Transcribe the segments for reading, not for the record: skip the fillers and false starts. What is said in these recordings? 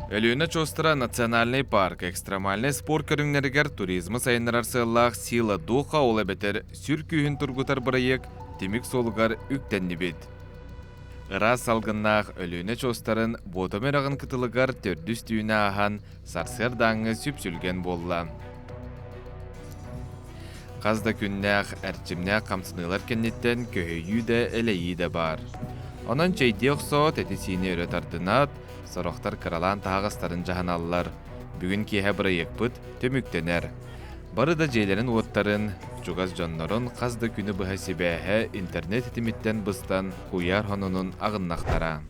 Өлүүні чостыра национальный парк экстремальный спорт көріңнергер туризмы сайынырар сыллақ сила духа олы бетер сүр күйін тұргутар бұрайық темік солығар үктенді бет. Ыра салғыннақ өлүүні чостарын ботомерағын кытылығар төрдүс түйіне ахан сарсыр даңы сүпсүлген болла. Қазда күннәқ әрчімнәқ қамсынылар кеннеттен көйі де әлейі де бар. Онын чейде ұқсо тәтесіне өрет артынат, сорохтар кыралан тағыстарын жаханаллар. Бүгін кейе бұрайық бұд төміктенер. Бары да жейлерін оттарын, жугаз жоннорын қазда күні бұға себәхі интернет етіметтен бұстан құяр хонунun ағыннақтара.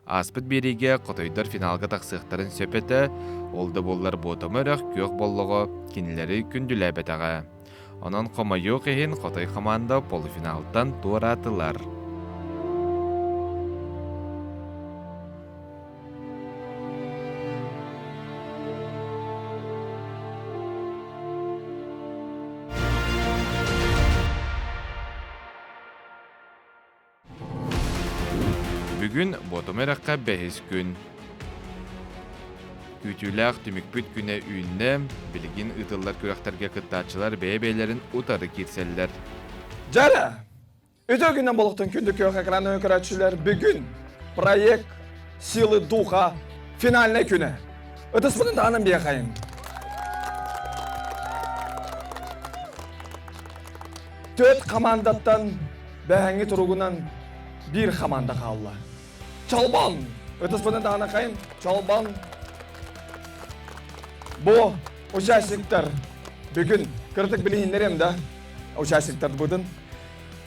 Аспыт береге қотойдар финалға тақсықтарын сөпеті, олды боллар ботомырақ көк боллығы кенілері күнділі бәтіға. Онын қомайы қейін қотой команда полуфиналдан туаратылар. Бүгін ботомыраққа бәхес күн. Күтіләқ түмікпіт күні үйінне білген ұтылар күрақтарға күттачылар бәйбәйлерін ұтары кетселдер. Жәрі! Өте күннен болықтың күнді көк экраны өкіратшылар бүгін проект «Силы духа» финальный күні. Өтіс бұның дағының бе қайын. Төт командаттан бәңі тұрғынан бір команда қалды. Чалбан! Өтіс бұның дағының қайын. Чалбан! Бұл участниктар бүгін кірдік білейіндерем да. Участниктар бұдын.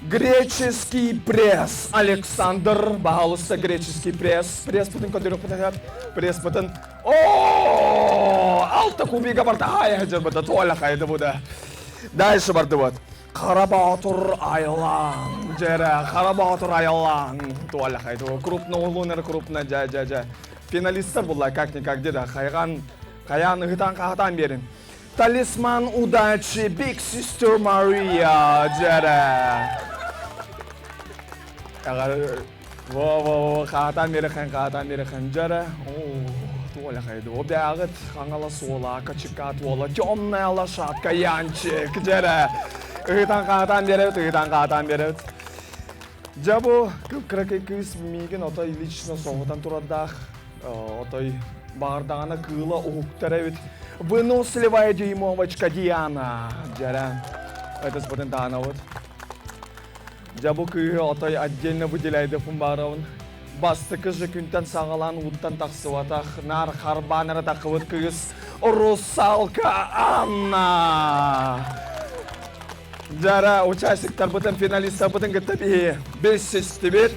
Греческий пресс. Александр бағалысы греческий пресс. Пресс бұдын көндірік бұдын. Пресс бұдын. Ооо! Алты кубиға барды. Ай, жыр бұды. Туаля қайды бұды. Дальше барды бұд. Қарабатур Айлан. Жәрі. Қарабатур Айлан. Туаля қайды. Крупны олунер, крупны. Жа. Финалистер бұлай как-никак деді. Қаян ұғытан қағытан берін. Талисман удачи, Big Sister Maria, жәрі. Қағытан беріқан, жәрі. Туаля қайды. О бәғыт қаңала сола, качыка туала, темная лошадка, янчик, жәрі. Ұғытан берет. Жабу, күп-күрәкей күз меген отай лично соғытан тұрадақ. Отай бардағына кыла оғықтар әвет. Выносливая дюймовочка Диана. Жәрі. Это спотен дағына вот. Жабу күйі отай отдельно выделяйды фун барауын. Басты күжі күнтен сағалан ұттан тақсыватақ. Нар қарбаныры тақывыт күйіз. Русалка Анна. Жара, участниктар бұтын финалистар бұтын күтті бейі. 500 бет.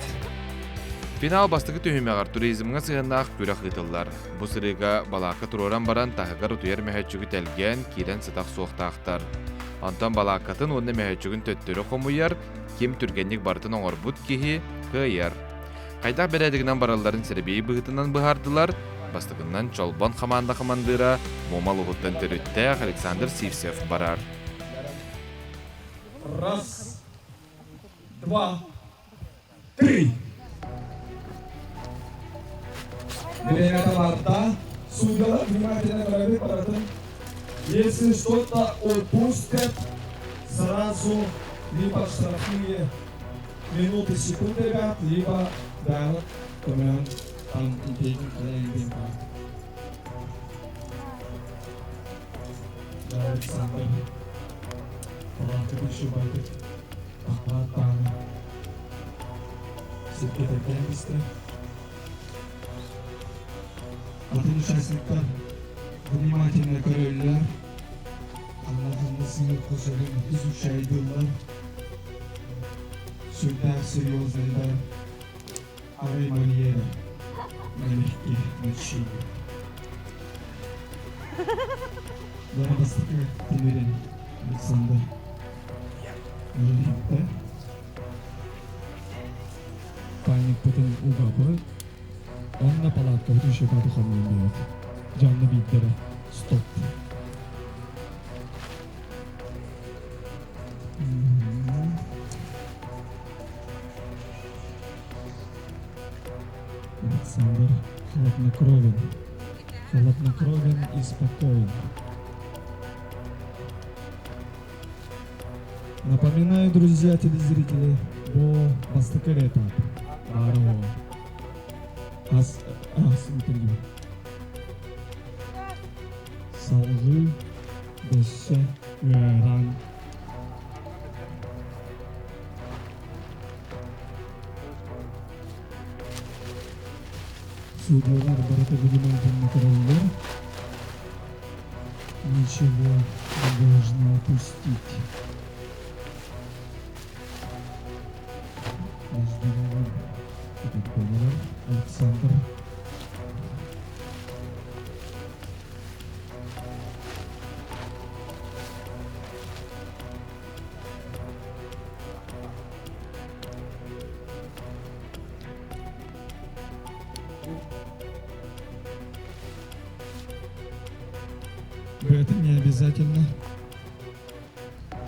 Финал бастығы түйімеғар туризмға сығынақ күрек ғытылар. Бұ сырыға балақы тұроран баран тағығар ұтуер мәхәтчігі тәлген кейден сытақ соқтақтар. Антон балақатын оны мәхәтчігін төттірі қомуяр, кем түргенлік бартын оңыр бұд кейі қияр. Қайдақ бәрәдігінен бараларын сірбейі бұғытынан бұғардылар, бастығынан Чолбан командыра момал ұғыттан түріттәқ Александр Сивсев барар. Раз, два, три. Время марта. Судья внимательно говорит про это. Если что-то упустят, сразу либо штрафные минуты, секунды, ребят, либо дают команд там идейный. Александр. Палатка еще будет. Ахматана. Все-таки такая место. Атын участниктар, внимательно көрелілер. Allah'ın sınır koşarını изучайдылар. Сюда серьезно, Авей Мария, налегке мужчине. Дорогостыка Тимирин, Александр. Налегке. Паник потом угабы. Он на палатку в душе подухом не имеет. Жанна Биддера. Стоп. Александр. Хладнокровен. Хладнокровен и спокоен. Напоминаю, друзья, телезрители, бо бастыкыр этап. Баро. Интервью. Салжи, Бессе, Уэран. Судьялар барыты внимательно караулер. Ничего не должны упустить. Между ними этот генерал Александр. Это не обязательно.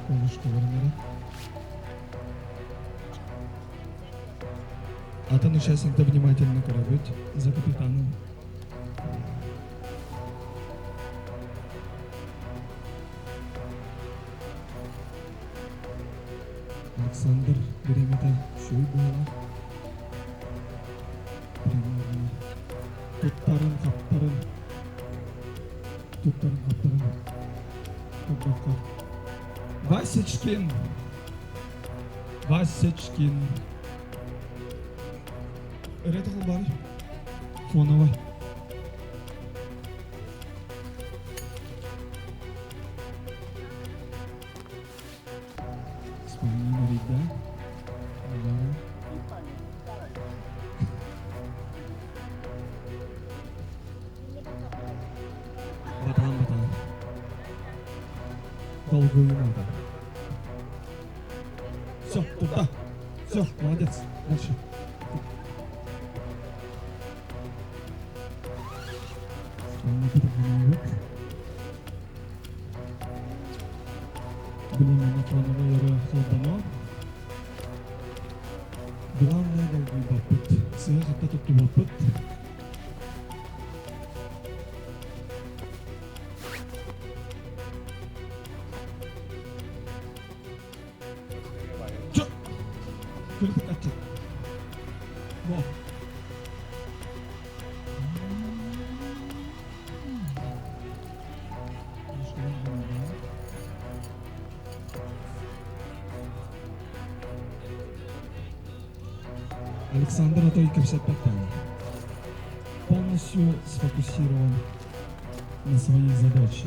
Колышко вармера. Атын участникті внимательно карабыть за капитаном. Александр Беремета шөй бола. Примерно. Туттарын, қаптарын. Туттарын, қаптарын. Топтаққа. Васечкин. Васечкин. Ретл бар. Фоновый. Исполнение ряда. Батан. Долгую надо. Все, туда. Все, молодец. Дальше. Блин, фоновый яры холдано. Главное долгий бапыт. Сыгы хатта тутту бапыт. Чо! Кырпык атты. Во! Александр Атой 55 полностью сфокусирован на своей задаче.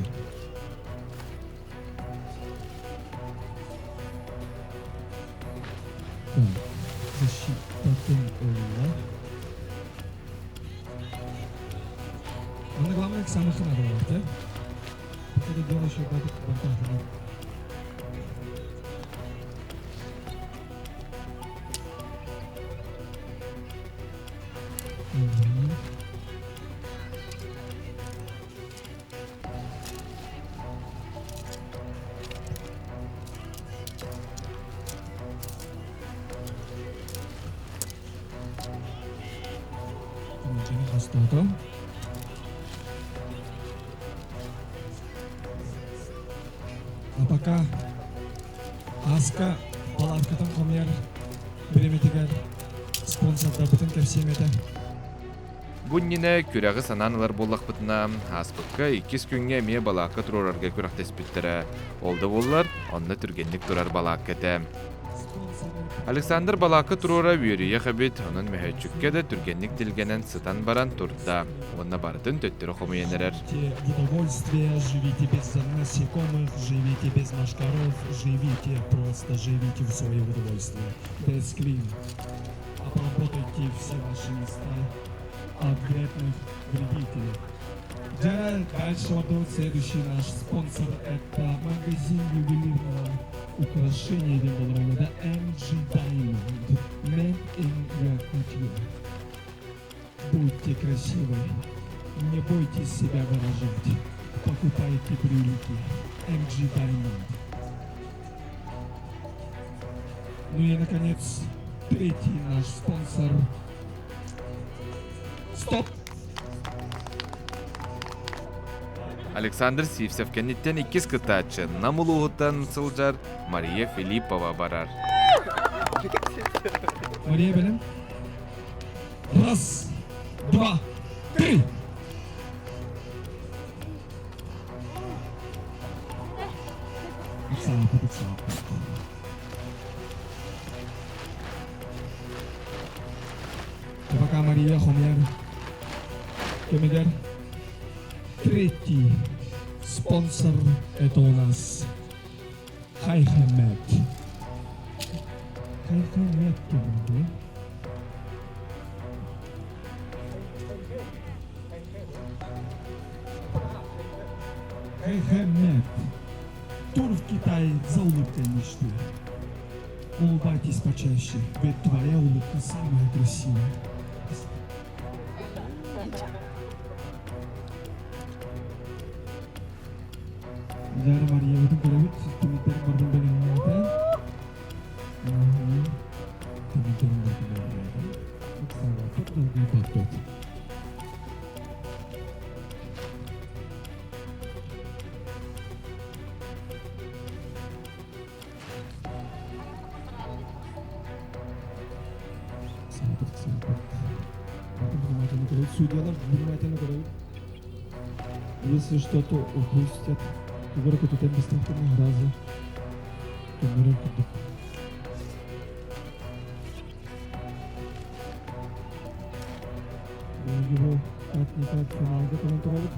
Так, защита Тен-Элла. Но главное, Александр Ханадовал, да? Это дело еще бантахана. Что-то. А пока Аска палаткатын комер биреметигер спонсорда бүтін кепсемеді. Буннине күрәгы сананылар боллақпытына аспыққа 2 күнге ме балаққа тұрорарға күрәқтеспіттірі. Олды болылар, онны түргенлік тұрар балаққеті. Александр балаққа тұрора үйерие қабет, оның мәхетчүкке де түргенлік ділгенен сытан баран тұрда. Онна бардың төттірі қомиенерер. Удовольствие, живите без насекомых, живите без машкаров, живите, просто живите в свое удовольствие. Без клин. Обработайте все ваши места от вредных вредителей. Дальше вот следующий наш спонсор — это магазин ювелирного украшения $1 MG Diamond Made in your country. Будьте красивы, не бойтесь себя выражать, покупайте брюлики MG Diamond. Ну и наконец третий наш спонсор. Стоп! Александр Сивсев кенниттен 2 кытаачы намулуғыттан сылжар Мария Филиппова барар. Мария белем. Раз, два, три. Пока Мария Хомяр. Кемедер. Третий спонсор это у нас Хайхэмэт. Хайхэмэт кемеде. Хайхэмэт. Тур в Китае за улыбкой мечты. Улыбайтесь почаще, ведь твоя улыбка самая красивая. Зара Мария bütün görevit tumitlerin bardın belenmeyden. Tumitlerin bardın belenmeyden. Çok sağ ol. Çok dalgayı patlat. Судьяlar внимательно говорят. Если что-то упустят, то говорят, что это бесстатная раза. То говорят, что его как-никак финалда комментировать.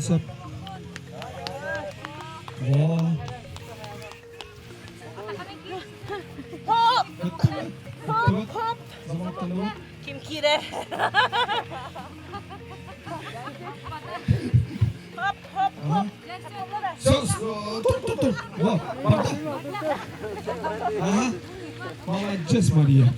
Hesap. Wah. Hop. Zaman tanıma. Kim kire? Hop. Sus. Dur. Wah. Aha. Молодец, Мария.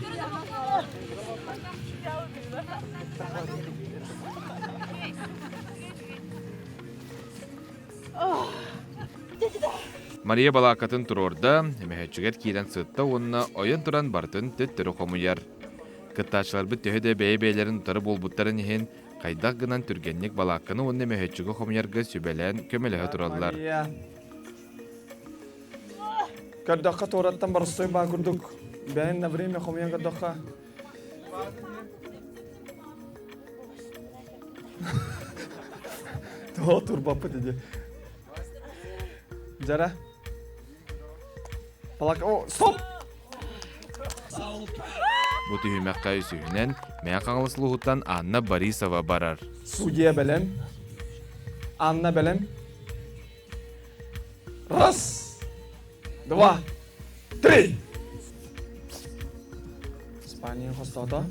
Мария балакатын турорда, эмэхэччигет киирен сытта онна ойон туран бартын төттөрү хомуяр. Кыттаачылар бүт төһөдө бэйбэйлерин утары болбуттарын иһин кайдах гынан түргенник балакканы онна эмэхэччиге хомуярга сүбэлэн көмөлөһө тураллар. Кардаққа тораттан барыстой ба күрдік. Бәйін на время хомиян кардаққа. Тур бапы деді. Жара. Балак, о, стоп! Бу түйүмэкка үсүүнен мэ каңлыслуугуттан Анна Борисова барар. Судья белем. Анна белем. Раз, два, три. Испания хостата.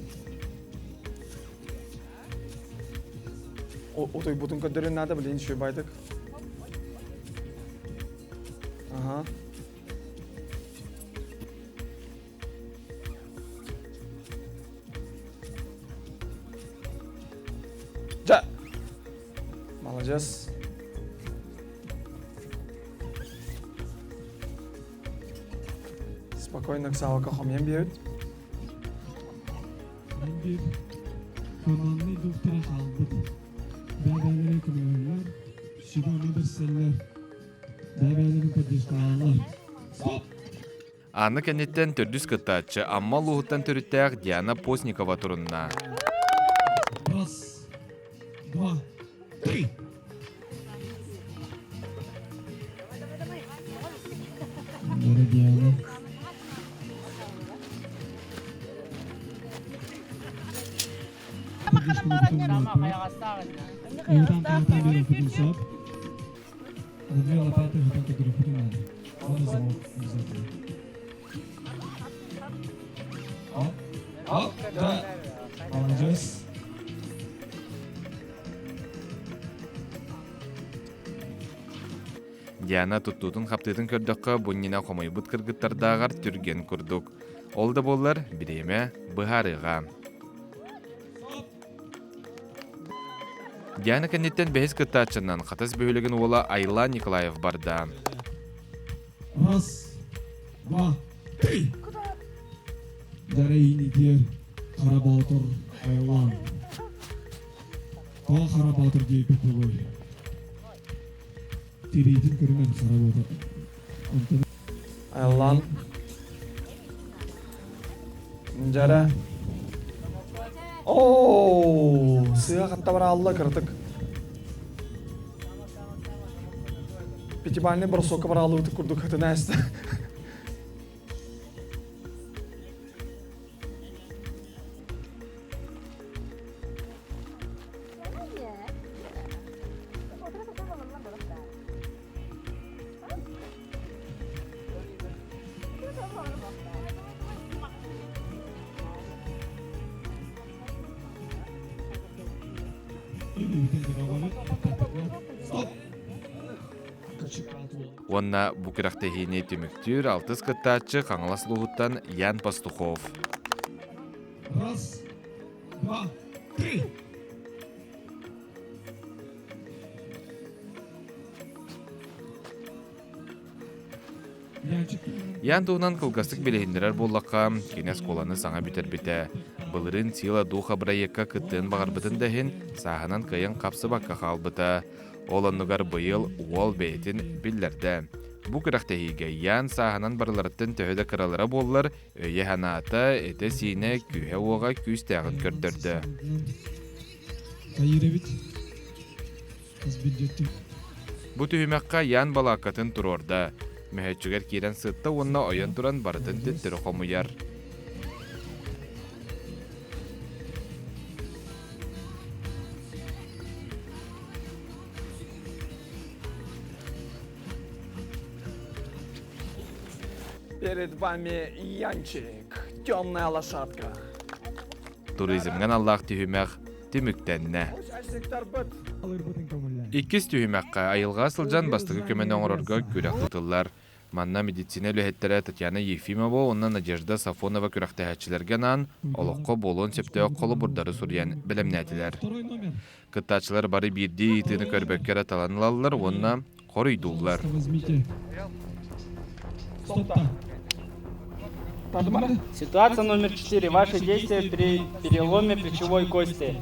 Отой бутын көддөрүн надо билейин шөй байдык. Ага. Ja. Молодец. Спокойно к савака хомьем бьют. Ben bir Konanlı doktora kaldım. Beraber ekonomiler, şigoni berseller, beraber поддержкалар. Стоп! Анна кеннеттен төрдүс кыттаачы амма лугуттан төрүттәк Диана Постникова турунна. Раз, два, три. Дорогая Диана. Utan tahta bir fırsat. Adamlar lapatı hatan kediri fırınlar. Onu zaman uzatıyor. Hop, da. Alacağız. Яна туттутун хаптытын көрдөккө буннина хомойбут кыргыттардагар түрген курдук. Ол да боллар биреме быһарыга. Яна кеннеттен бэхис кыттаачынан хатас бөйлөгөн ола Айла Николаев барда. Раз, два, три. Жарайын итер, Қарабалтыр, Айлан. Тағы Қарабалтыр дейбі болой. Терейтін көрімен Қарабалтыр. Айлан. Жара. Ооо, сыға қатта бара алла кірдік. Пятибальный бросок бара алла өтік күрдік хатына әсті. Онна букыракта хине түмүктүр алтыс кыттаачы Каңалас Лугуттан Ян Пастухов. Раз, два, три. Ян туунан кылгастык билехиндерер боллакка кинес коланы саңа битербите. Былырын сила духа браекка кыттын багарбытын дехин саханан кыйын капсы бакка халбыта. Оланнугар быйыл уол бейтин биллерде. Бу кырактахиге Ян саханан барларыттын төһөдө кыралара боллар, өйе ханаата эте сине күһе уога күстәгын көрдөрдө. Кайыребит. Казбиджетти. Бу түһүмәккә Ян балакатын турорда. Мәһәчүгәр кирен сытта онна ойын туран бардын теттер хомуяр. Перед вами Янчик, темная лошадка. Туризмган Аллах түһүмәк түмүктәнне. Участниктар быт. Иккис түһүмәккә айылга сылжан бастыгы көмөнө оңорорго күрәк тутыллар. Манна медицина лөһеттәре Татьяна Ефимова, онна Надежда Сафонова күрәктәһәчиләргә нан олоққа болон септә колы бурдары сурьян белемнәтиләр. Второй номер. Кыттачылар бары бирди итини көрбәккә таланылалар, онна корыйдулар. Возьмите. Стоп-та. Ситуация номер 4. Ваши действия при переломе плечевой кости.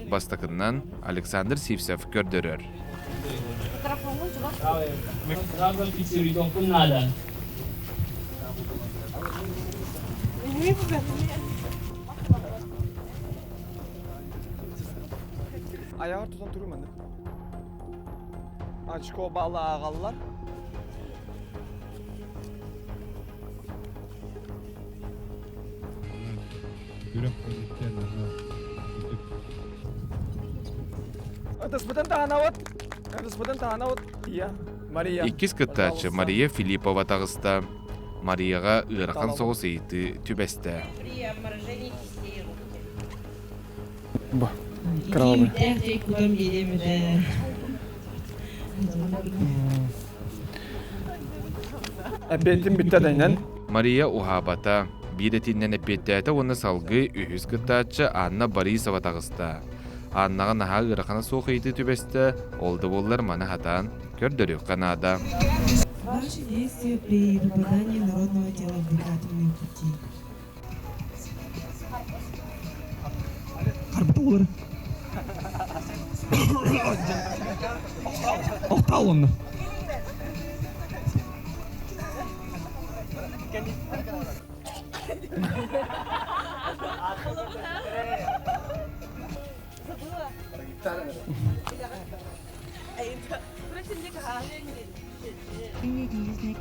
Бастакыннан Александр Сивсев көрдөрөр. Сразу фиксируйте, он надо. Ayağı tutan turu mende. Açko bağlı ağallar. Адаспыдан таанават. Iya, Мария. Иккис кыттачы Мария Филиппова тагыста. Марияга ыракан соғыс эйти түбесте. При обморожении кистей руки. Ба. Крабы. Эпетим биттеден. Мария Ухабата биретиннен эпеттәте оны салгы үхүс кыттачы Анна Борисова тагыста. Аннага наха ыракана соғыс эйти түбесте олды боллар мана хатан көрдөрүк Канада. Ваши действия при попадании народного тела в дыхательные пути. Қарбыта олар. Ақтал оны.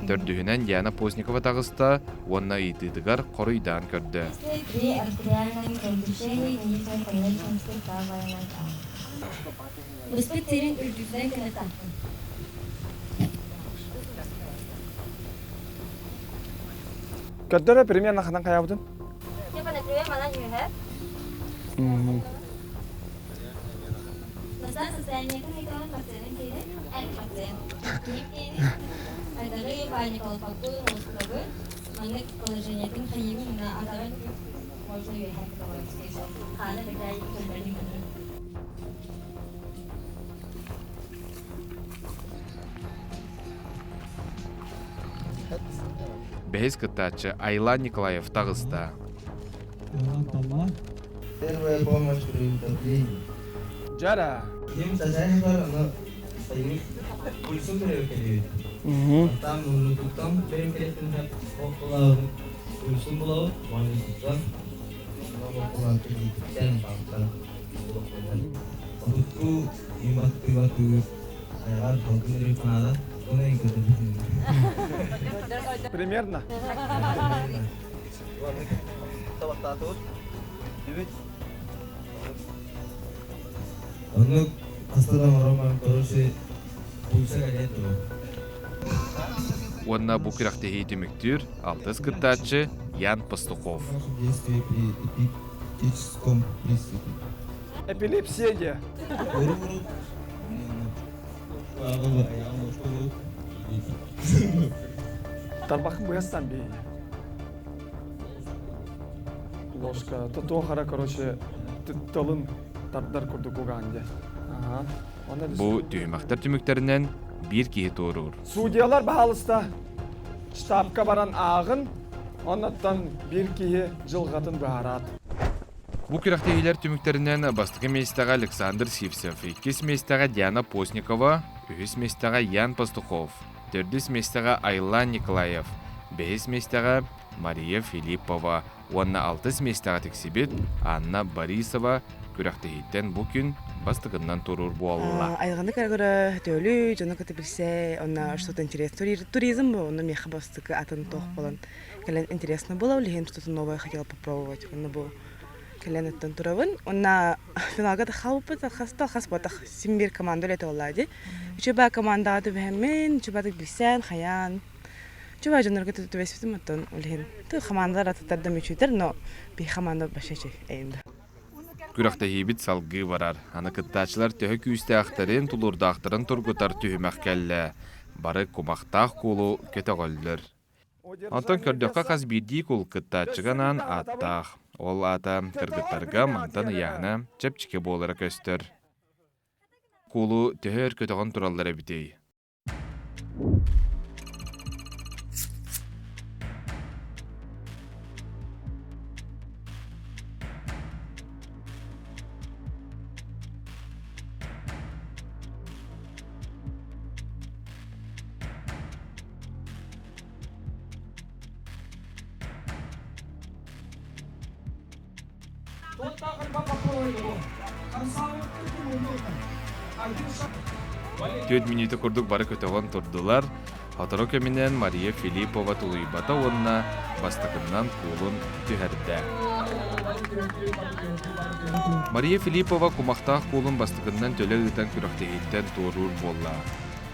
Төрдүһүнен Яна Постникова тагыста онна ыйтыдыгар корыйдан көрдө. При артериальном кровотечении нижней конечности правой ноги. Успеть терен үрдүзден кінетақты. Көддөрө примерно хадан каябытын? Типа, например, она не Мгм. в данном состоянии испытаниятын итоған пациентын кейді ән пациент. Кейіп кейді айдағы ебайны колпақты ұлыстығы маңық положениятын қиымын атаған можно ехать калорийский. Хана бедай төлбәрдің өңір. Бәйіз кыттачы Айла Николаев тағыста. Талла. Первая помощь при утоплении. Жара. Им сажаем оно стоит. Пульсу перекелит. Там нужно там перекелит около пульсу было, можно туда. Около перекелит там. Путу и бatu аяр dokter pada tunai ikut. Примерно. Untuk hastadan orang korupsi pulsa kayak itu. Онна бу кирахты хейтіміктір алтыз кыттачы Ян Пастухов. Действие при эпилептическом приступе. Эпилепсия. Тарбақ бұястан бей. Ложка. Тотуахара, короче, тылын тардар күрдік оғанде. Бу түйімақтар түміктерінен бір кейі торур. Судьялар бағалыста штабқа баран ағын, оннаттан бір кейі жылғатын бағарат. Бу кирахтегилер түміктерінен бастығы местаға Александр Сивцев, иккес местаға Диана Постникова, үхіс местаға Ян Пастухов, төрдіс местаға Айла Николаев, бейіс местаға Мария Филиппова, онна алтыс местаға тексибет Анна Борисова кирахтегиттен бу күн бастығынан турур буалла. Айғанды кәргірі төлі, жоны көті білсе, онна что-то интересно. Туризм был, но меха бастығы атын тоқ болан. Кәлен интересно было, леген что-то новое хотела попробовать. Онна был кәлен аттан туравын. Онна финалға да қалыпы, талқас батақ симбир команду леті олады. Үшіба команда аты бәмен, үшіба дық білсен, хаян. Үшіба жоныр көті түті бәсіпітім аттан леген. Түр командалар атыттардым үшітер, но бей команда башачы әйінді. Күрақта хейбит салғы барар. Аны кыттачылар төхі күйісті ақтарын тұлырдақтырын тұрғытар түйімәк кәлі. Бары құмақтақ қолу көті қолдыр. Антон көрдіққа қаз бірдей көл кыттачығанан аттақ. Ол ата кіргіттарға мантан яғына чәпчіке болары көстір. Қолу төхір көтіған туралары бітей. Төт минуты күрдік бары көтіған тұрдылар. Хатыры көмінен Мария Филиппова тұлыйбата онына бастықынан қолын түхәрді. Мария Филиппова құмақтақ қолын бастықынан төлі ұтан күрақтегейттен торур болла.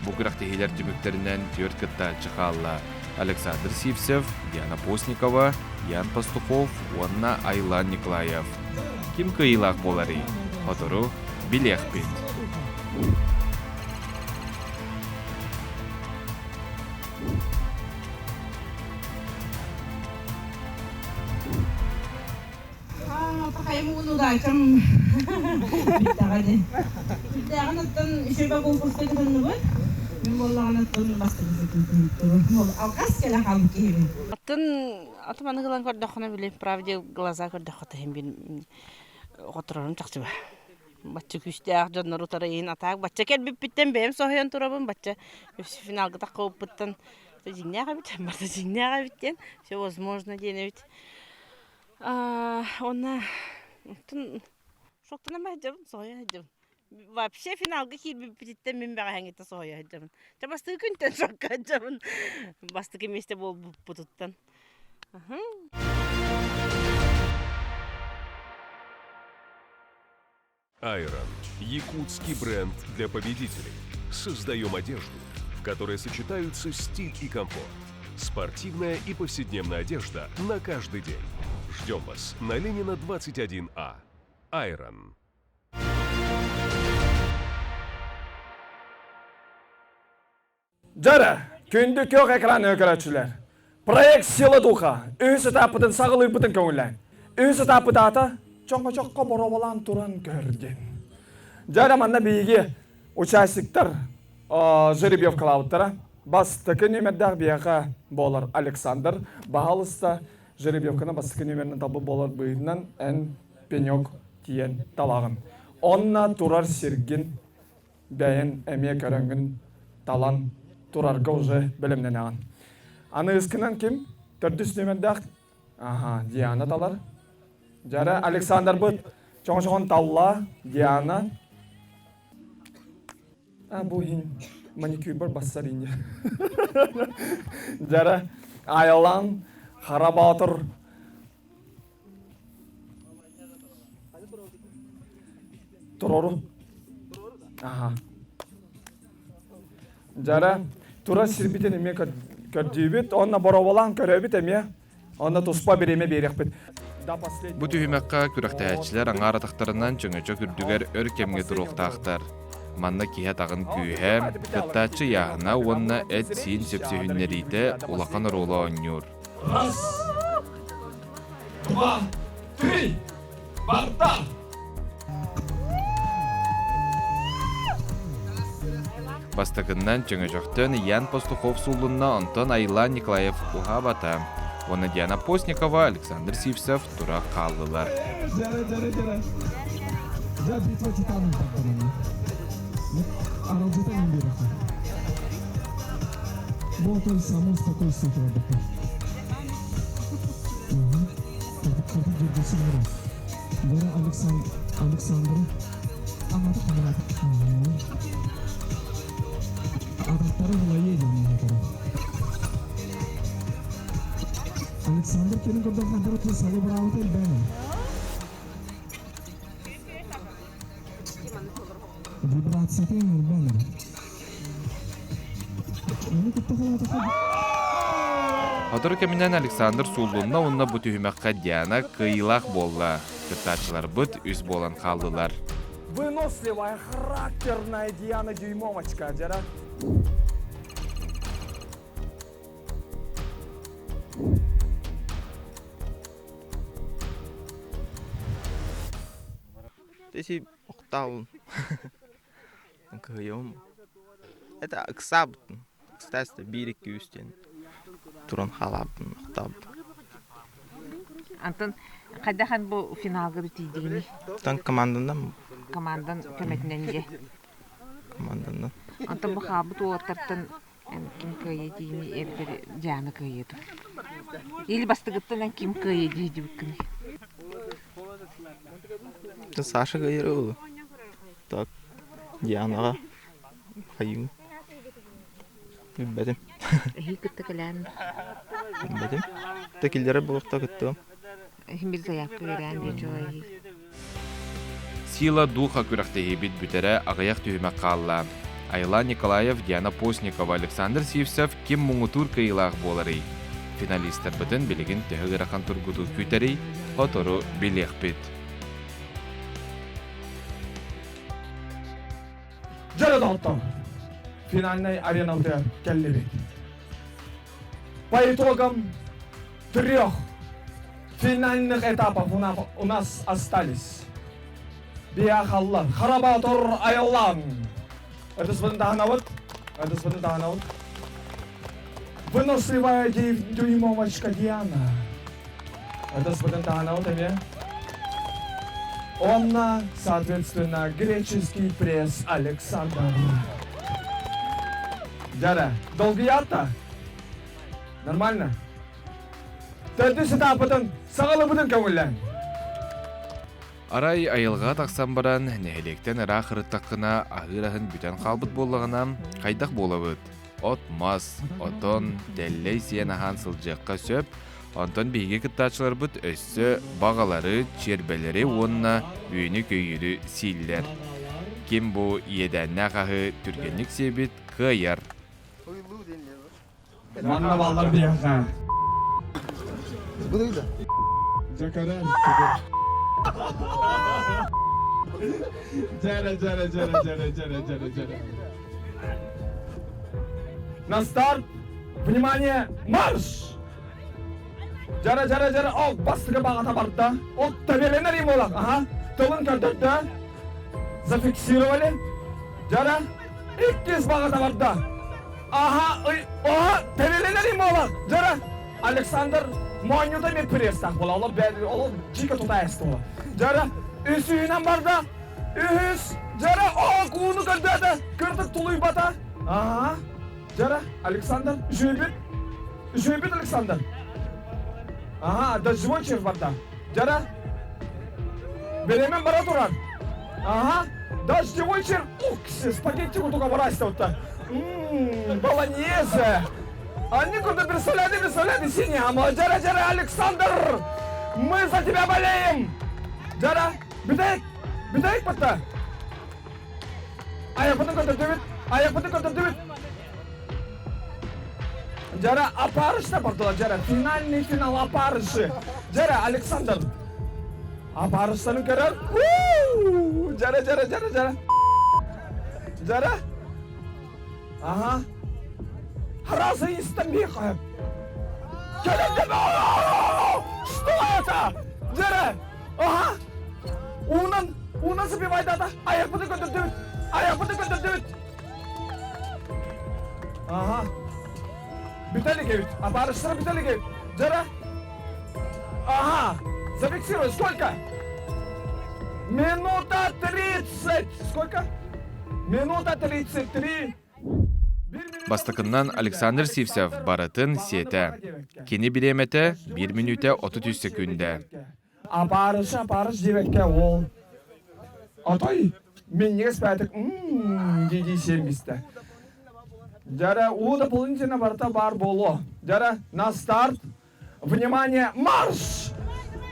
Бұл күрақтегейлер түміктерінен төрт кітта чықалла. Александр Сивцев, Диана Постникова, Ян Пастухов, онына Айла Николаев. Ким кыйлақ болары? Хатыры білек бет. Pakaimu udah cem. Bittagade. Bittagan atan iseba konkursta gidan nubat. Membollan atan bastı bizi. Mol alkas kela hamki. Атын атыманы кылан көрдөкөнө билем, правде глаза көрдөкөтө хем бин которорун чакчыба. Бачча күстәк жоннору тарайын атак, бачча келбип биттен бем сохян турабын, бачча финалга такып биттен. Жиңнага биттен, барда жиңнага биттен. Все возможно денебит. Она шоктана майдым, сохян. Вообще финалга келбип биттен мен бага хаңете сохян. Жабасты күнтен шоккан. Бастыгы месте болуп бутуттан. Айрон – якутский бренд для победителей. Создаем одежду, в которой сочетаются стиль и комфорт. Спортивная и повседневная одежда на каждый день. Ждем вас на Ленина 21А. Айрон. Жара, күндік көк экран өкірәтшілер. Проект «Сила духа» өз этапыдың сағылы бұтын көңілін. Өз этапыды ата чоңға-чоққа боровалан туран көрген. Жара манна бейге участиктар жеребьев калауыттара. Бастықы нөмердәқ бияға болар Александр. Бағалыста жеребьевкана бастықы нөмерінің табы болар бұйынан ән пенек тиен талағын. Онна турар серген бәйін әме көріңгін талан турарға уже білімнен ағын. Аны ескінен кім? Төрдіс нөмердәқ Диана талар. Жара Александр бұд. Чоң-чоң талла Диана. Бұл ең маникюр бар бассар ең. Жара Айлан, Харабатыр. Тұрору. Жара тура сирбитен еме көрдейбет, онна боровалан көрөбет еме, онна туспа береме берек бет. Бу түймәккә күрәктәчләр аңар атактарынан чөңөчө күрдүгәр өркемге туруктактар. Манна киһә тагын күйһәм, кыттачы яһына онна эт син сөпсөһүннәрите улахан ролы оннюр. Раз, два, три, барта! Бастыгыннан чөңөчөктөн Ян Пастухов сулунна Антон Айлан Николаев уха бата. Оны Диана Постникова, Александр Сивцев тура қалдылар. Александр келин көрдөн кандырып салы браут элбени. Вибрация тен элбени. Эми кытта калата. Отыр кеминен Александр сулунна онна бу түймәккә Диана кыйлак болла. Кыттачылар бут үз болан калдылар. Выносливая, характерная Диана Дюймовочка, жара. Если октал, кайом, это аксаб, кстати, берег юстен, туран халап, октал. Антон, кайдахан бу финалга битидигини? Тан командандан. Командан көмөтүнөн. Командандан. Антон бу хабы туортартан ким кайдини эбдер Диана кайды. Или бастыгыттан ким кайды дибикни. Саша говорил, так, Диана, Хаю, бедем. Хикта калан. Бедем. Такилдер был так это. Химбилза япкыран дижой. Сила духа күрәктәге бит бүтерә агаяк түймәк калла. Айлан Николаев, Диана Постникова, Александр Сивцев ким муңутур кыйлак болары. Финалисттар битен билеген тәһәгәрәхан тургуту күтәри, отору билек бит. Жарадалтан. Финальной ареналда келлебет. По итогам 3 финальных этапов у нас остались. Биахаллар, Харабатор Айлан. Это спонтанно. Выносливая дюймовочка Диана. Это спонтанно, Онна, соответственно, греческий пресс Александр. Жара, долгията? Нормально? Төртүс этапытын сағалы бұдын көңілін. Арай айылға тақсан баран, нәхелектен ара қырыттаққына ағырағын бүтен қалбыт болығынан қайдақ болабыд. От мас, отон, дәллей сиен ахан сылжыққа сөп, Антон бейге кыттачылар бұд өссі бағалары, чербелері онына үйіні көйірі сийлер. Кем бұ едәнне қағы түргенлік себет қайар. Манна балдар бияқа. Бұдыйда. Жакаран. Жара. На старт. Внимание, марш! Жара. О, бастыга бағата барды. О, табеленер им олақ. Ага. Тылын көрдірді. Зафиксировали. Жара. 200 бағата барды. Ага. Табеленер им олақ. Жара. Александр Монюда мен престақ бола. Олар жиқа тұта әсті ола. Жара. Үсүйінен барды. Үс. Жара. О, қуыны көрдеді. Кірдік тұлый бата. Ага. Жара. Александр. Жөйбет Александр. Ага, дождевой червь барды. Жара. Беремен бара тұрар. Ага. Дождевой червь. Ух, спагетти құтуға барасты отта. Болоньезе. Они куда представляли синий. Жара, Александр. Мы за тебя болеем. Жара, бітейік бітті. Аяқпытын көтір. Жара, апарышта бардылар, жара. Финальный финал апарышы. Жара, Александр. Апарыштарын көрер. Жара. Жара. Ага. Раза истамбей қойып. Келемде бе? Что это? Жара. Ага. Унан забивайды ада. Аяқпытын көтір. Ага. Биталик, апарыштары Биталик. Жара. Ага. Зафиксируй. Сколько? Минута 30. Сколько? Минута 33. Бастыкыннан Александр Сивцев барытын сете. Кені биремете 1 минута 33 секунде. Апарыш дебекке ол. Атай, мен не спәдік? Деди серместі. Жара, у дополнительно барта бар боло. Жара, на старт. Внимание, марш!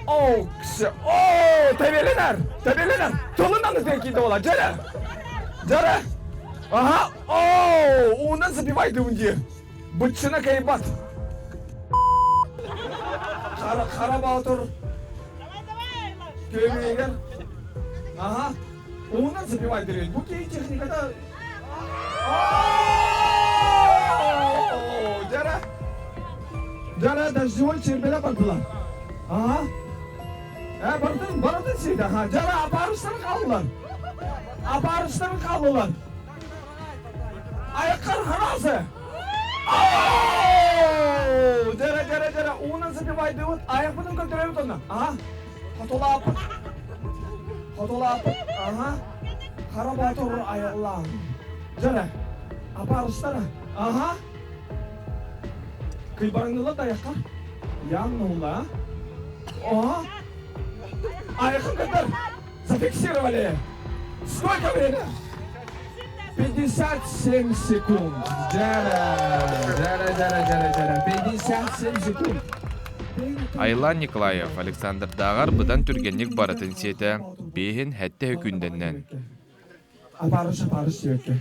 О, табеленер. Толынан ізден ола. Жара. Ага. О, унан забивайды унде. Бұтшына кайбат. Қара баутыр. Көмегер. Ага. Унан забивайды. Бұл кей техникада... Жара, дождевой чербеле бардылар. Ага. Бардын сейді. Жара, апарыштарын қалылар. Аяққар қарасы. Жара. Уынан забивайды өт. Аяқпыдың көндірі өт оны. Ага. Хотолапы. Ага. Қара батыр аяқлан. Жара. Апарыштары. Ага. Кыйбарыңдылы даяққа. Яңнула. Ага. Аяқын көндір. Зафиксировали. Сколько время? 57 секунд. Жара. 57 секунд. Айлан Николаев Александр Дағар бұдан түргенлік барытын сеті. Бейін хәтті хүкінденнен. Апарыш дебекке.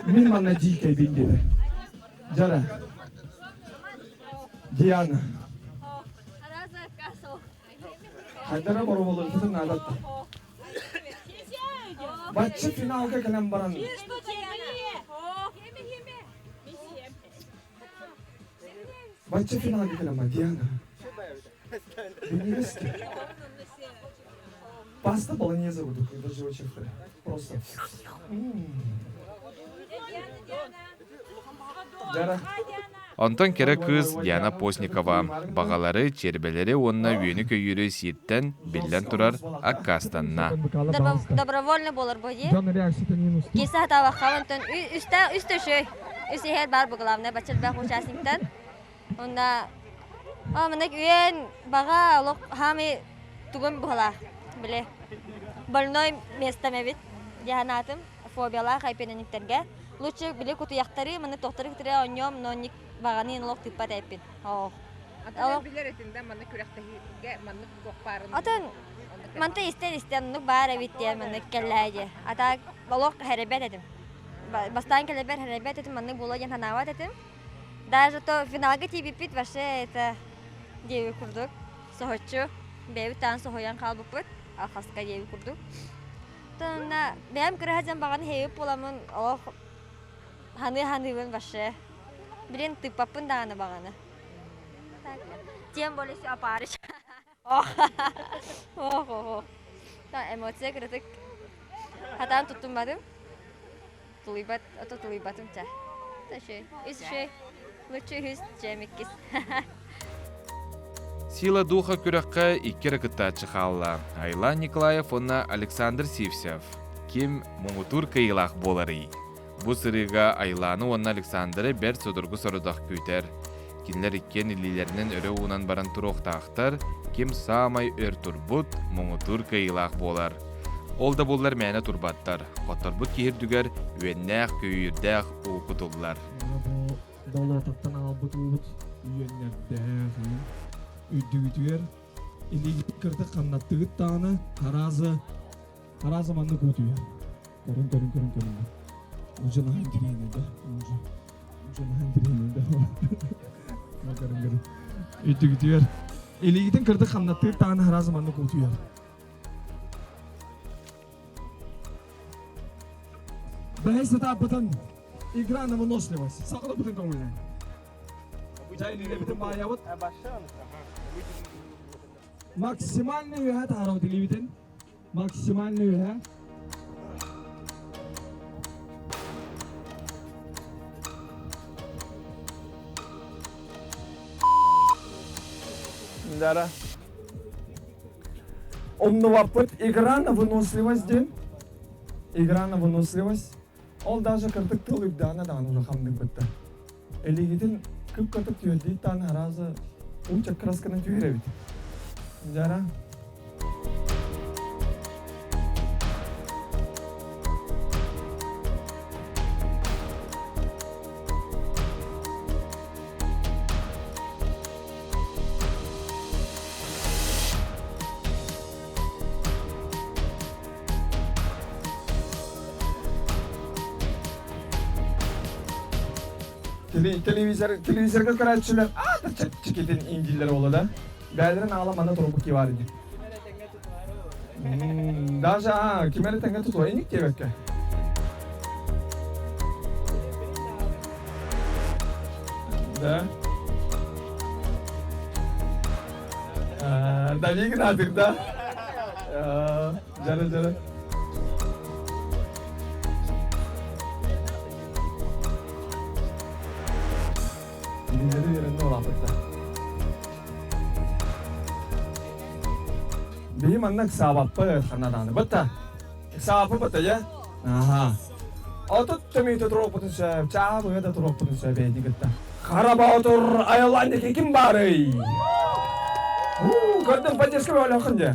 Мен мана дикай бендеді. Жара. Диана. Қайдара бару болыр күтін адатты. Батчы финалға кәлем баран. Батчы финалға кәлем бар, Диана. Бенегеске. Паста болоньезе буду, когда живой чефтер. Просто. Жара. Онтан кері кыз Диана Постникова. Бағалары, чербелері онына өйіні көйірі сирттен білден тұрар Аккастанна. Добровольно болар бойы. Кесі атава қавантын үсті шөй. Үсті хер бар бұғылавына бачыл бәқ учасниктан. Онда мұнық үйен баға олық хами тұғын бұғыла. Біле. Больной местаме бит. Диханатым, фобияла қайпененіктерге. Лучше біле күті яқтары, мұны тоқтары күтірі оньем, но ник бағаны енілік тыппа тәйпін. Атын білер етінде мұны күректіге мұны көқпарын. Атын, мұнты істен мұны бар әвітте мұны кәлләйде. Ата олық хәребет едім. Бастан кәлебер хәребет едім, мұны бұлы ен ханават едім. Даже то финалға тибіппет ваше это деви күрдік. Соғытчу, бәйбі таң соғыян қалбықпыт, алқасқа деви күрдік. Тонна, бәйім күрі хәзен бағаны хейіп боламын олық Ханы бен башы. Билен тыппапын даганы баганы. Так. Тем более все опарыш. Ох. Та эмоция кредик. Хатан тутумадым. Тулибатым та. Таши. Иши. Лучше хис жемиккис. Сила духа күрәккә ике ракыттачы халла. Айлан Николаев онна Александр Сивсев. Ким муңутур кыйлах болары. Бу сырыга Айланы онна Александры бер содургу сорудак күйтер. Кинлер иккен илилеринен өрө уунан баран туруктактар, ким самай өр турбут муңутур кыйлах болар. Ол да боллар мәне турбаттар. Котторбут киһирдүгер үеннәк көйүрдәк укутуллар. Долотаттан албыт уут үйеннердәк үддүгүтүер илиги кырды каннаттыгыт тааны таразы манны кутуер. Көрүн. Ужана хандиринде. Көрүн. Үддүгүтүер илигиден кырды каннаттыгыт тааны таразы манны кутуер. Бәйсі тапытын игра на выносливость. Сақылы бұтын көңілі. Жайлы бітін байауыт. Максимальный үйе тарау дили бітін. Максимальный үйе. Дара. Умнувапыт игра на выносливость ден. Игра на выносливость. Ол даже кыртык тыл үбдана дан уже хамдык битти. Элигидин күп кыртык түйөдди тан аразы учак красканы түйөрөбүт. Жара. Televizorga karatçılar çeketin inciller oldu da. Beylerin ağlamanda torup ki var idi. Daha kimere tenge tutuyor inik diye bekle. Da. Da iyi gidiyor da. Jara. Benim anak sabapı kanadan. Betul. Sabapı betul ya. Aha. Otot temi itu teruk putus saya. Cah betul teruk putus saya bedi kita. Karabautur Aylandaki kim bari? Kadın paces kau oleh kerja.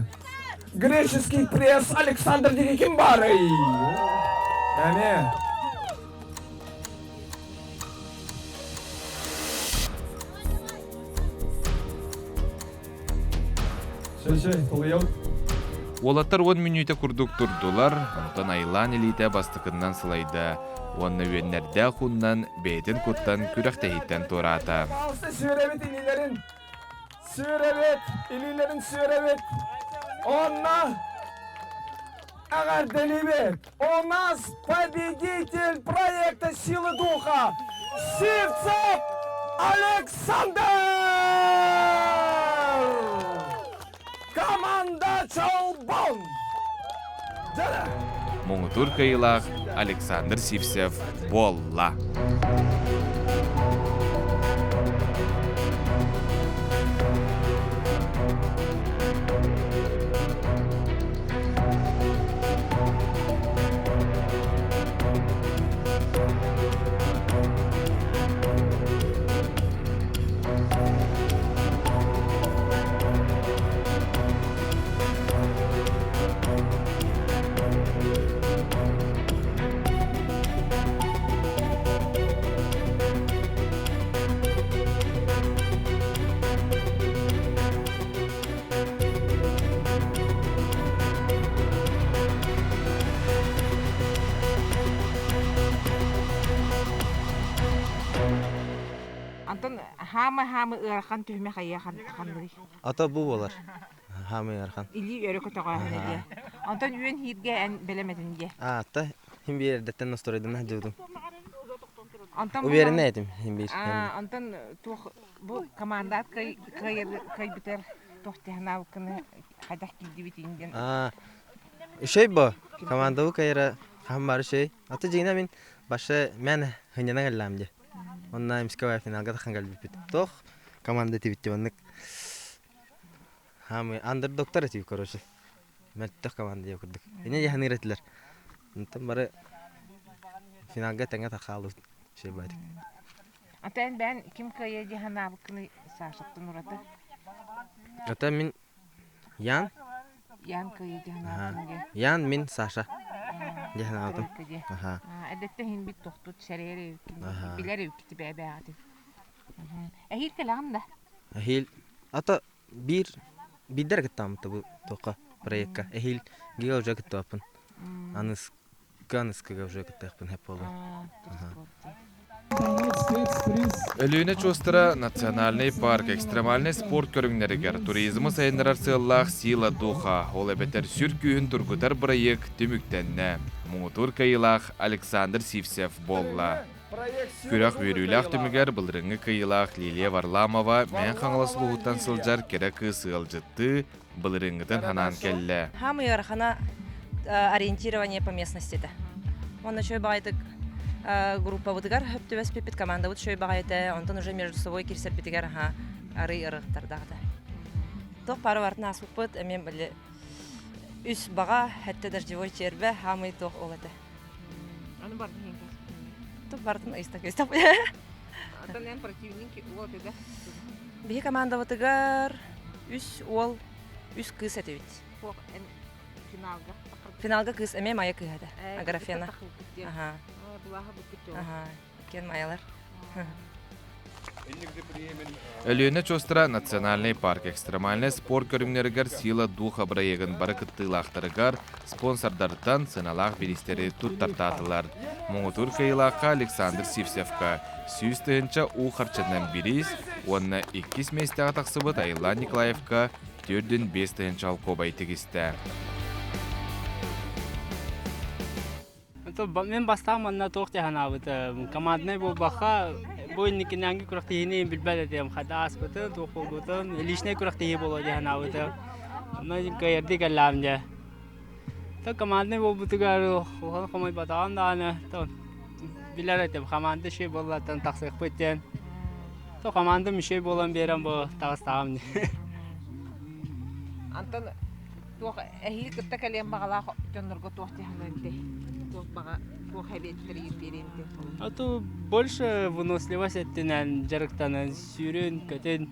Греческий пресс Александр Дикимбарый. Yani. Олаттар 10 минута курдук турдулар, онтан Айлан илите бастыкыннан сылайда. Онны үйеннерде хуннан бейтін куттан күрәқтәйттен турата. Sürevet. Онна Агар Делибек. У нас победитель проекта «Силы духа» Сивцев Александр! Команда Чалбон! Муңутур кыйлах Александр Сивсев болла. Антон хама ырхан төһмө хаяхан ханны. Ата бу болар. Хамы ярхан. Или өрө көтөгө ханны. Антон үйен хирге эн белемедин ге. Ата хим bir yerden nasıl öğrendin ne diyordum? Уверенный этим. Антон bu командат кай битер тохтяна укны хадах кидибитинден. Şey bu. Komanda bu kayra hamar şey. Atı jina min başa men hınyana gellamdi. Onna imska finalga takan gelip bit. Toh komanda tibitti onluk. Ham underdog tarafı koruşu. Meltek komanda yokurduk. Yine yahanır ettiler. Ondan bara finalga tanga takalı şey baydık. Atan ben kim kaya jahana bukni saşaktın orada. Ata min Yan kaya jahana bukni. Yan min Sasha. Jahana aldım. Aha. Adette hin bit tohtut şerere bileri kiti bebe adi. Ehil kelam da. Ehil ata bir derget tamamtı bu toka proyekka. Ehil giga uca gitti apın. Anıska uca gitti apın hep olur. Өлүүне чостара национальный парк экстремальный спорт көрүңнеригер туризмы сайынырар сыыллах сила духа ол эбетер сүркүүн тургутар проект түмүктенне муутур кайылах Александр Сивсев болла. Күрәк бүйрүлах түмүгер былрыңы кайылах Лилия Варламова мен хаңыласылуғыттан сылжар керек сыылжытты былрыңыдан ханан келле. Хамыйар хана ориентирование по местности. Он еще байтык группа вытыгар хөптүбәс пипит команда вот шөй багайта онтон уже между собой кирсеп битигар ха ары ырыктардагы. Тох пары вартна суппыт эмен биле үс бага хәтта дождевой чербе хамый тох олата. Аны бар диген. Тох бартын истак. Атанен противники олаты да. Би команда вытыгар үс ол үс кыз этебит. Финалга кыз эме мая кыгада. Аграфена. Ага. Кен маялар. Өлүүне чостара национальный парк экстремальный спорт көрүңнеригер сила духа проегын барыкыттыйлактарыгар спонсордардан сыналах билистери туттартатылар. Муңутур кайылакка Александр Сивсевка. Сүүс тыгынча у харчанан бирис, онна 2 местага таксыбыт Айла Николаевка 4-5 тыгынча алкобай тегисте. Мен бастам анна тоқти ханабыт. Командный бу баха бу никинанги курактыйны билбедем. Хадас бутын, тоқол бутын, лишний курактыйы болоди ханабыт. Мен кайырды галламда. Та командный бу бутугар хомой батан даны. Та билеретем команда şey боллатан таксык беттен. Та команда мишей болан берем бу тагыстагым. Антон тоқ эхил кытта калем багала жоннорго тоқти ханабыт. А то больше выносливость еттенен жарықтанан сүйрен көтен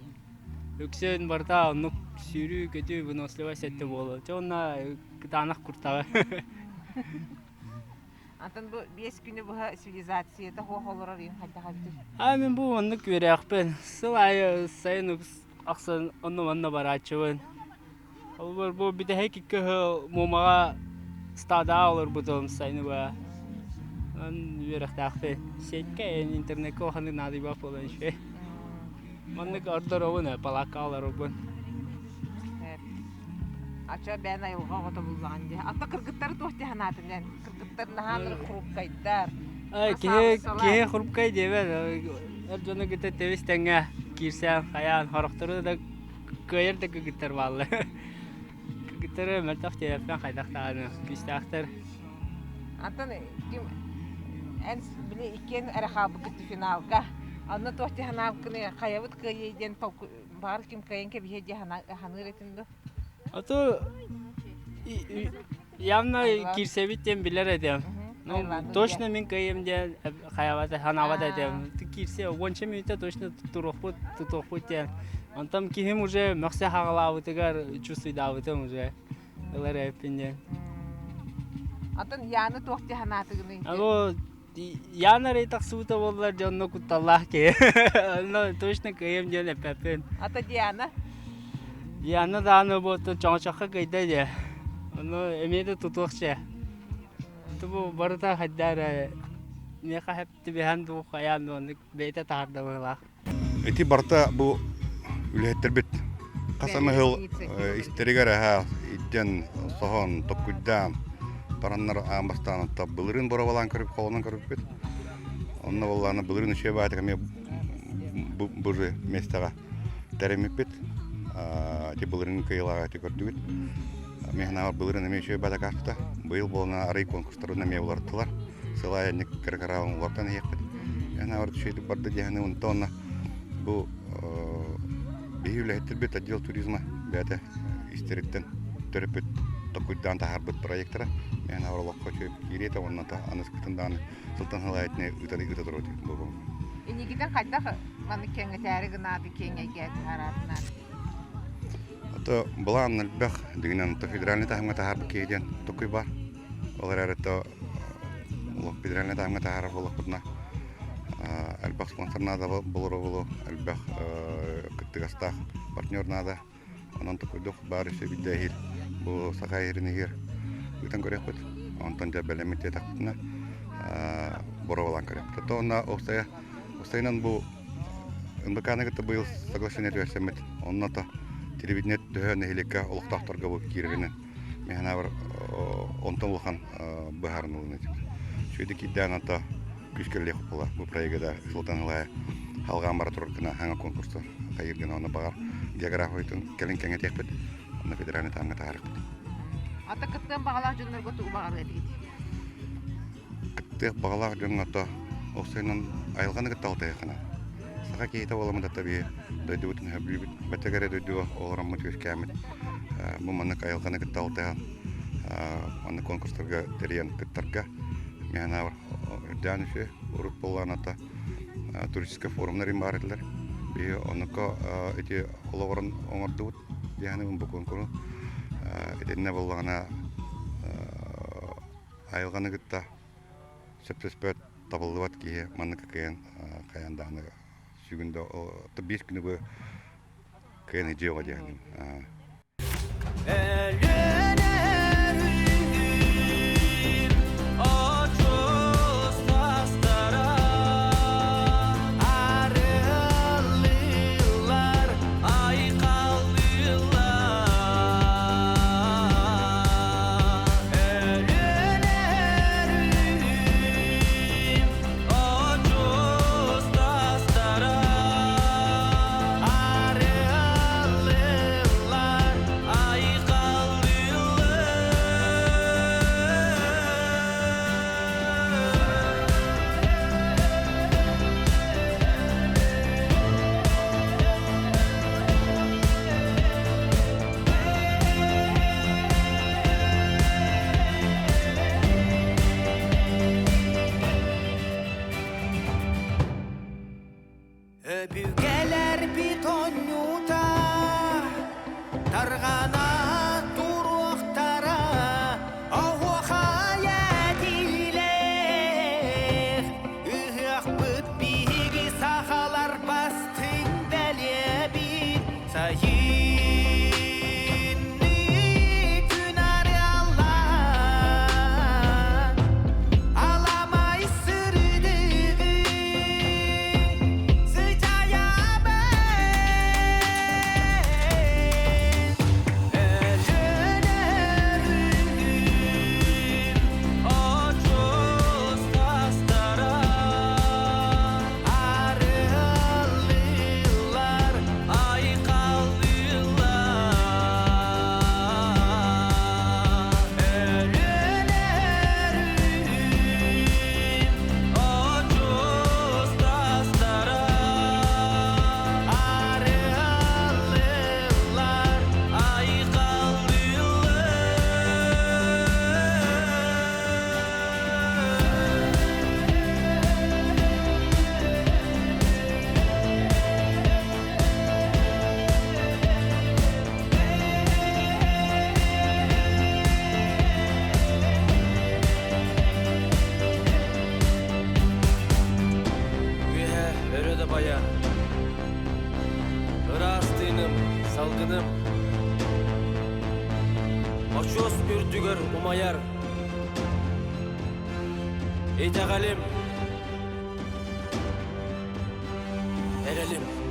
өксен барда онук сүйрі көтен выносливость етті болу. Жонна кытанақ күртағы. Антон бұл 5 күні бұға цивилизацияда хоқ олырар ең қайдаға бітір? Мен бұл онны көріяқпен. Сыл айы сайын ақсын онны барачывын. Бұл біді хекікі мұмаға стада olur buton sayını ba. An verextaqfe. Setke internet ko hanı nadi ba falan şey. Manlık order ovuna palakalar obun. Evet. Aça ben ayılğa ota bulğandı. Ata kırgıtları tohti hanatından. Kırgıtlar nahanır xurup kaydar. Ke xurup kaydı evet. Erjona gite tevistenge kirsen hayan haraqtırı da kayır da kırgıtlar vallahi. Gitarı mertafti yapan kaydaklarını küstahtar. Антон kim en bile iken erxabı gitti finalga. Anna tohti hanalkını kayavut kayeden bar kim kayen ke bihe hanır etindi. Ato явно кирсевитен билер edem. Точно мен кайемден каявата ханавата edem. Кирсе 10 минутта точно турохпут тен. Он там кихим уже мөхсе хагалавытыгар чувствует давытым уже. Элер эпинден. Антон яны тоқти ханатыгыны. Ало яны рейтак сута боллар жонно кутталлах ке. Но точно кайем жон эпепен. Ата Диана? Диана даны бото чоңчакка кайда же. Но эмеде тутукче. Тубу барыта хаддара меха хепти бехан ду хаян он бейте таарда болла. Эти барта бу үлеттер бит. Касамы хыл истеригер ха иттен сохон топкудан параннар амбастан табылырын боравалан көрүп колонун көрүп бит. Онна болланы былырын үше баатыға ме бұжы местаға тәріміппет. Те былырын кыйлаға те көрдігіт. Мен авар былырын ме үше баатыға астыта. Бұйыл болына арай конкурстарына ме олардылар. Сылай әнік кіркарауын олардан еқпет. Мен авар түшейді барды дегені ұнтауына бұл бейілі әттірбет отдел туризма бәді истеріктен төріппет токуйдан тахарбыт проекттара. Мен авар лоққа чөп кереті, оннан та анысқытынданы сылтан хылайетіне ұтадыр өте бұл. Инегиден қайдақ маны кеңі тәрі ғынады, кеңі әгеті аратынан? Ото бұлан әлбәқ дегенен федеральный тахымға тахарбы кейден токуй бар. Олар әрі федеральный тахымға тахарбы болық бұдына. Әлбәқ спонсорнада болу, әлбәқ күттігастақ партнернада. Онан токуйдық бар үші биддәйір. Бұл сақа ерінігер үтін көрек бұд. Онтан жа бәлеметте тақпытына бұра болан көрек. Тото онна остайынан бұл НБК-ны күтті бұл соглашение төәсемет. Онна та телевидение төһәне хелекка олықтақтарға бұл киргенен. Мен авыр онтан ұлған бұхарын ұлын етім. Шөйді кейден ата күшкерлек бұла бұл проегада Султан Хылая халған бара тұрырдына хаңа конкурсы қайырген оны бағар географиятын кәлін кәңе текпет. Оны федеральный таңға тағарық. Ата күттен бағалақ жөнлер көтігі бағар әдейді? Күттен бағалақ жөн ата осайынан айылғаны күтті алты яқына. Саға кейті оламын да табиы дөйді бұтын хөбілі бүт. Бәтігәрі дөйді оларам мұт өз кәмет. Бұл манық айылғаны күтті алты яқын. Оны конкурстарға тәрген күттарға. Мен авыр үрдән үші ұрып болған ата туристика форумларын бар еділер. Оныққа әте олағырын оңырды бұт. Дегені бұл конкуру. Әтенне болғана айылғаны күтті сөпсөспөт табылды бат кейі маныққа кәйін қаяндағыны сүйгінді 5 күні бұл кәйін жеуға дегені. Очос үрдігір ұмайар. Эйтағалем, әрәлем.